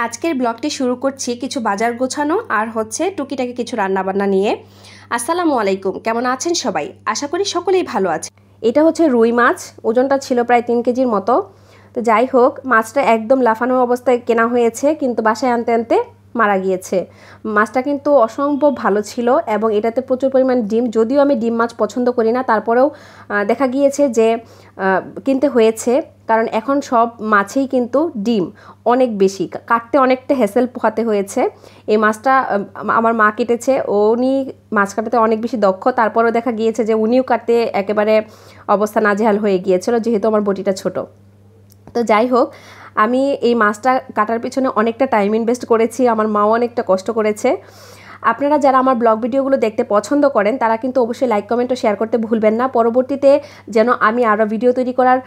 আজকের ব্লগটি শুরু করছি কিছু বাজার গোছানো আর হচ্ছে টুকিটাকি কিছু রান্নাবান্না নিয়ে। আসসালামু আলাইকুম, কেমন আছেন সবাই? আশা করি সকলেই ভালো আছে। এটা হচ্ছে রুই মাছ, ওজনটা ছিল প্রায় 3 কেজির মতো। তো যাই হোক, মাছটা একদম লাফানো অবস্থায় কেনা হয়েছে, কিন্তু বাসায় আনতে আনতে মারা গিয়েছে। মাছটা কিন্তু অসম্ভব ভালো ছিল এবং এটাতে প্রচুর পরিমাণ ডিম। যদিও আমি ডিম মাছ পছন্দ করি না, তারপরেও দেখা গিয়েছে যে কিনতে হয়েছে, কারণ এখন সব মাছেই কিন্তু ডিম অনেক বেশি, কাটতে অনেকটা হ্যাসেল পোহাতে হয়েছে। এই মাছটা আমার মা কেটেছে, উনি মাছ কাটাতে অনেক বেশি দক্ষ, তারপরেও দেখা গিয়েছে যে উনিও কাটতে একেবারে অবস্থা নাজেহাল হয়ে গিয়েছিল, যেহেতু আমার বটিটা ছোট। তো যাই হোক, আমি এই মাছটা কাটার পিছনে অনেকটা টাইম ইনভেস্ট করেছি, আমার মাও অনেকটা কষ্ট করেছে। আপনারা যারা আমার ব্লগ ভিডিওগুলো দেখতে পছন্দ করেন তারা কিন্তু অবশ্যই লাইক কমেন্ট ও শেয়ার করতে ভুলবেন না। পরবর্তীতে যেন আমি আরও ভিডিও তৈরি করার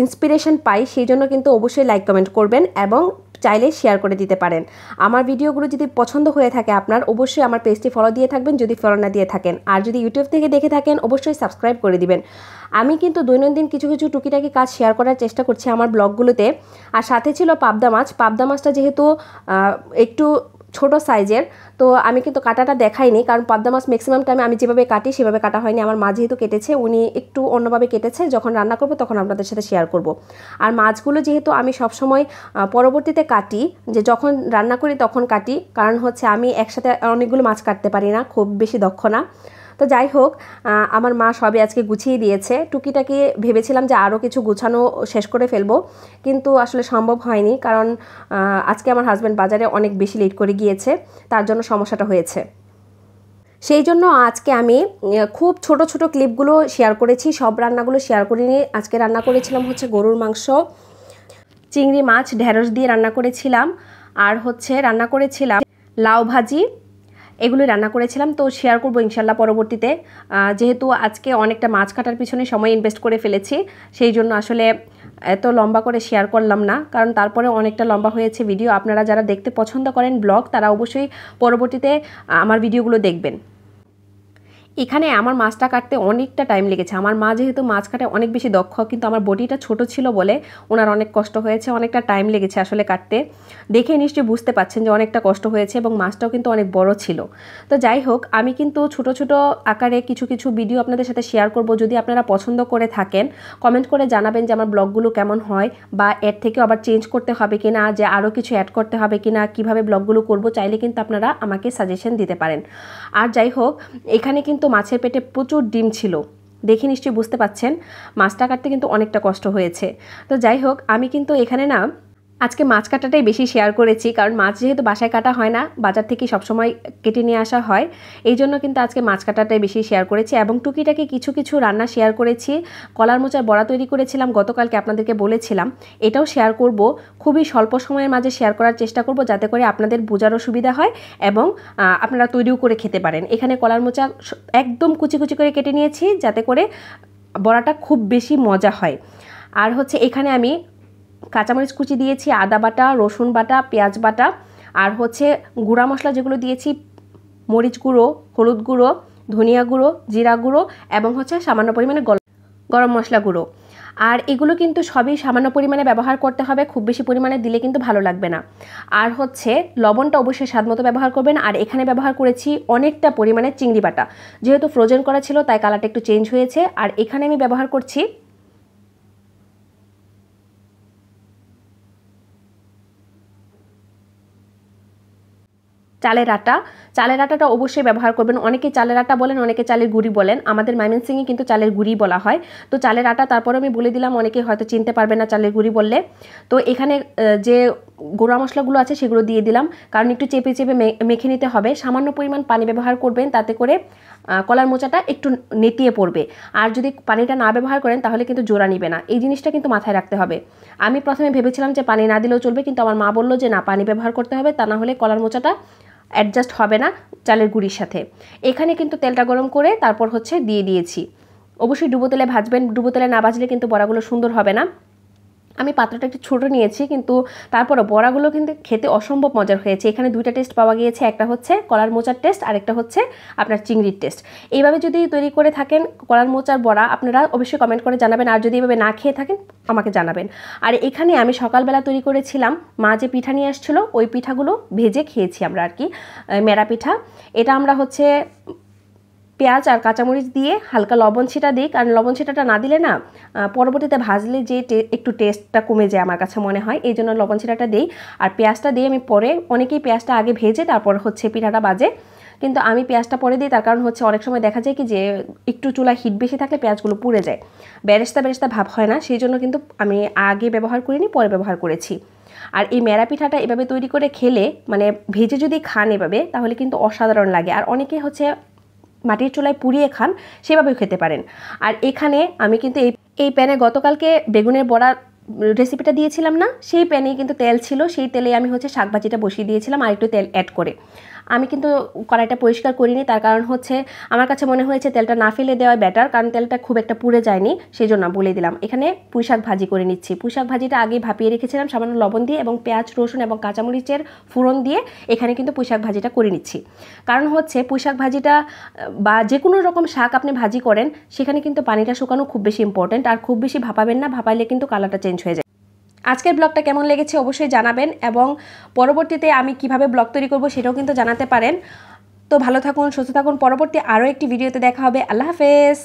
ইন্সপিরেশন পাই, সেই জন্য কিন্তু অবশ্যই লাইক কমেন্ট করবেন এবং চাইলে শেয়ার করে দিতে পারেন। আমার ভিডিওগুলো যদি পছন্দ হয়ে থাকে আপনার, অবশ্যই আমার পেজটি ফলো দিয়ে থাকবেন যদি ফলো না দিয়ে থাকেন, আর যদি ইউটিউব থেকে দেখে থাকেন অবশ্যই সাবস্ক্রাইব করে দিবেন। আমি কিন্তু দৈনন্দিন কিছু কিছু টুকিটাকি কাজ শেয়ার করার চেষ্টা করছি আমার ব্লগগুলোতে। আর সাথে ছিল পাবদা মাছ। পাবদা মাছটা যেহেতু একটু ছোট সাইজের, তো আমি কিন্তু কাটাটা দেখাইনি, কারণ পাবদা মাছ ম্যাক্সিমাম টাইমে আমি যেভাবে কাটি সেভাবে কাটা হয়নি। আমার মা যেহেতু কেটেছে, উনি একটু অন্যভাবে কেটেছে, যখন রান্না করব তখন আপনাদের সাথে শেয়ার করব। আর মাছগুলো যেহেতু আমি সবসময় পরবর্তীতে কাটি, যে যখন রান্না করি তখন কাটি, কারণ হচ্ছে আমি একসাথে অনেকগুলো মাছ কাটতে পারি না, খুব বেশি দক্ষ না। তো যাই হোক, আমার মা সবই আজকে গুছিয়ে দিয়েছে। টুকিটাকি ভেবেছিলাম যে আরও কিছু গুছানো শেষ করে ফেলবো, কিন্তু আসলে সম্ভব হয়নি, কারণ আজকে আমার হাজব্যান্ড বাজারে অনেক বেশি লেট করে গিয়েছে, তার জন্য সমস্যাটা হয়েছে। সেই জন্য আজকে আমি খুব ছোট ছোট ক্লিপগুলো শেয়ার করেছি, সব রান্নাগুলো শেয়ার করিনি। আজকে রান্না করেছিলাম হচ্ছে গরুর মাংস, চিংড়ি মাছ ঢেঁড়স দিয়ে রান্না করেছিলাম, আর হচ্ছে রান্না করেছিলাম লাউ ভাজি, এগুলো রান্না করেছিলাম। তো শেয়ার করবো ইনশাল্লাহ পরবর্তীতে। যেহেতু আজকে অনেকটা মাছ কাটার পিছনে সময় ইনভেস্ট করে ফেলেছি, সেই জন্য আসলে এত লম্বা করে শেয়ার করলাম না, কারণ তারপরে অনেকটা লম্বা হয়েছে ভিডিও। আপনারা যারা দেখতে পছন্দ করেন ব্লগ, তারা অবশ্যই পরবর্তীতে আমার ভিডিওগুলো দেখবেন। এখানে আমার মাছটা কাটতে অনেকটা টাইম লেগেছে। আমার মা যেহেতু মাছ কাটে অনেক বেশি দক্ষ, কিন্তু আমার বডিটা ছোট ছিল বলে ওনার অনেক কষ্ট হয়েছে, অনেকটা টাইম লেগেছে আসলে কাটতে। দেখে নিশ্চয়ই বুঝতে পাচ্ছেন যে অনেকটা কষ্ট হয়েছে, এবং মাছটাও কিন্তু অনেক বড় ছিল। তো যাই হোক, আমি কিন্তু ছোট ছোট আকারে কিছু কিছু ভিডিও আপনাদের সাথে শেয়ার করব। যদি আপনারা পছন্দ করে থাকেন কমেন্ট করে জানাবেন যে আমার ব্লগগুলো কেমন হয়, বা এর থেকেও আবার চেঞ্জ করতে হবে কিনা, যে আরও কিছু অ্যাড করতে হবে কিনা, কিভাবে ব্লগগুলো করব, চাইলে কিন্তু আপনারা আমাকে সাজেশন দিতে পারেন। আর যাই হোক, এখানে কিন্তু মাছের পেটে প্রচুর ডিম ছিল, দেখে নিশ্চয়ই বুঝতে পাচ্ছেন মাছটা কাটতে কিন্তু অনেকটা কষ্ট হয়েছে। তো যাই হোক, আমি কিন্তু এখানে আজকে মাছ কাটাটাই বেশি শেয়ার করেছি, কারণ মাছ যেহেতু বাসায় কাটা হয় না, বাজার থেকে সবসময় কেটে নিয়ে আসা হয়, এই জন্য কিন্তু আজকে মাছ কাটাটাই বেশি শেয়ার করেছি। এবং টুকিটাকি কিছু কিছু রান্না শেয়ার করেছি। কলার মোচার বড়া তৈরি করেছিলাম গতকালকে, আপনাদেরকে বলেছিলাম, এটাও শেয়ার করব। খুবই স্বল্প সময়ের মাঝে শেয়ার করার চেষ্টা করব, যাতে করে আপনাদের বোঝারও সুবিধা হয় এবং আপনারা তৈরিও করে খেতে পারেন। এখানে কলার মোচা একদম কুচি কুচি করে কেটে নিয়েছি, যাতে করে বড়াটা খুব বেশি মজা হয়। আর হচ্ছে এখানে আমি কাঁচামরিচ কুচি দিয়েছি, আদা বাটা, রসুন বাটা, পেঁয়াজ বাটা, আর হচ্ছে গুঁড়া মশলা যেগুলো দিয়েছি, মরিচ গুঁড়ো, হলুদ গুঁড়ো, ধনিয়া গুঁড়ো, জিরা গুঁড়ো, এবং হচ্ছে সামান্য পরিমাণে গরম মশলা গুঁড়ো। আর এগুলো কিন্তু সবই সামান্য পরিমাণে ব্যবহার করতে হবে, খুব বেশি পরিমাণে দিলে কিন্তু ভালো লাগবে না। আর হচ্ছে লবণটা অবশ্যই স্বাদমতো ব্যবহার করবেন। আর এখানে ব্যবহার করেছি অনেকটা পরিমাণে চিংড়ি বাটা, যেহেতু ফ্রোজেন করা ছিল তাই কালারটা একটু চেঞ্জ হয়েছে। আর এখানে আমি ব্যবহার করছি চালের আটা। চালের আটাটা অবশ্যই ব্যবহার করবেন। অনেকে চালের আটা বলেন, অনেকে চালের গুঁড়ি বলেন। আমাদের ময়মনসিংহে কিন্তু চালের গুঁড়ি বলা হয়। তো চালের আটা তারপরে আমি বলে দিলাম, অনেকে হয়তো চিনতে পারবে না চালের গুঁড়ি বললে। তো এখানে যে গুঁড়া মশলাগুলো আছে সেগুলো দিয়ে দিলাম, কারণ একটু চেপে চেপে মেখে নিতে হবে। সামান্য পরিমাণ পানি ব্যবহার করবেন, তাতে করে কলার মোচাটা একটু নেতিয়ে পড়বে। আর যদি পানিটা না ব্যবহার করেন তাহলে কিন্তু জোড়া নিবে না, এই জিনিসটা কিন্তু মাথায় রাখতে হবে। আমি প্রথমে ভেবেছিলাম যে পানি না দিলেও চলবে, কিন্তু আমার মা বললো যে না, পানি ব্যবহার করতে হবে, তা না হলে কলার মোচাটা অ্যাডজাস্ট হবে না চালের গুঁড়ির সাথে। এখানে কিন্তু তেলটা গরম করে তারপর হচ্ছে দিয়ে দিয়েছি। অবশ্যই ডুবো তেলে ভাজবেন, ডুবো তেলে না ভাজলে কিন্তু বড়াগুলো সুন্দর হবে না। আমি পাত্রটা একটু ছোটো নিয়েছি, কিন্তু তারপরে বড়াগুলো কিন্তু খেতে অসম্ভব মজার হয়েছে। এখানে দুইটা টেস্ট পাওয়া গিয়েছে, একটা হচ্ছে কলার মোচার টেস্ট আর একটা হচ্ছে আপনার চিংড়ির টেস্ট। এইভাবে যদি তৈরি করে থাকেন কলার মোচার বড়া, আপনারা অবশ্যই কমেন্ট করে জানাবেন, আর যদি এইভাবে না খেয়ে থাকেন আমাকে জানাবেন। আর এখানে আমি সকালবেলা তৈরি করেছিলাম, মা যে পিঠা নিয়ে আসছিলো ওই পিঠাগুলো ভেজে খেয়েছি আমরা আর কি, মেরা পিঠা। এটা আমরা হচ্ছে পেঁয়াজ আর কাঁচামরিচ দিয়ে হালকা লবণ ছিটা দিই, কারণ লবণ ছিটাটা না দিলে না পরবর্তীতে ভাজলে যে একটু টেস্টটা কমে যায় আমার কাছে মনে হয়, এই জন্য লবণ ছিটাটা দিই। আর পেঁয়াজটা দিয়ে আমি পরে, অনেকেই পেঁয়াজটা আগে ভেজে তারপর হচ্ছে পিঠাটা বাজে, কিন্তু আমি পেঁয়াজটা পরে দিই। তার কারণ হচ্ছে অনেক সময় দেখা যায় কি যে একটু চুলা হিট বেশি থাকলে পেঁয়াজগুলো পুড়ে যায়, বেরেস্তা বেরেস্তা ভাব হয় না, সেই জন্য কিন্তু আমি আগে ব্যবহার করিনি, পরে ব্যবহার করেছি। আর এই মেরা পিঠাটা এভাবে তৈরি করে খেলে, মানে ভেজে যদি খান এভাবে, তাহলে কিন্তু অসাধারণ লাগে। আর অনেকে হচ্ছে মাটির চুলায় পুড়িয়ে খান, সেভাবেও খেতে পারেন। আর এখানে আমি কিন্তু এই প্যানে গতকালকে বেগুনের বড়া রেসিপিটা দিয়েছিলাম না, সেই প্যানেই কিন্তু তেল ছিল, সেই তেলে আমি হচ্ছে শাকভাজিটা বসিয়ে দিয়েছিলাম আর একটু তেল অ্যাড করে। আমি কিন্তু কড়াইটা পরিষ্কার করিনি, তার কারণ হচ্ছে আমার কাছে মনে হয়েছে তেলটা না ফেলে দেওয়া বেটার, কারণ তেলটা খুব একটা পুড়ে যায়নি, সেই জন্য বলে দিলাম। এখানে পুঁইশাক ভাজি করে নিচ্ছি। পুঁইশাক ভাজিটা আগে ভাপিয়ে রেখেছিলাম সামান্য লবণ দিয়ে, এবং পেঁয়াজ রসুন এবং কাঁচামরিচের ফোড়ন দিয়ে এখানে কিন্তু পুঁইশাক ভাজিটা করে নিচ্ছি। কারণ হচ্ছে পুঁইশাক ভাজিটা বা যে কোনো রকম শাক আপনি ভাজি করেন, সেখানে কিন্তু পানিটা শুকানো খুব বেশি ইম্পর্টেন্ট, আর খুব বেশি ভাপাবেন না, ভাপাইলে কিন্তু কালারটা চেঞ্জ হয়ে যায়। আজকের ব্লগটা কেমন লেগেছে অবশ্যই জানাবেন, এবং পরবর্তীতে আমি কিভাবে ব্লগ তৈরি করব সেটাও কিন্তু জানাতে পারেন। তো ভালো থাকুন, সুস্থ থাকুন, পরবর্তী আরও একটি ভিডিওতে দেখা হবে। আল্লাহ হাফেজ।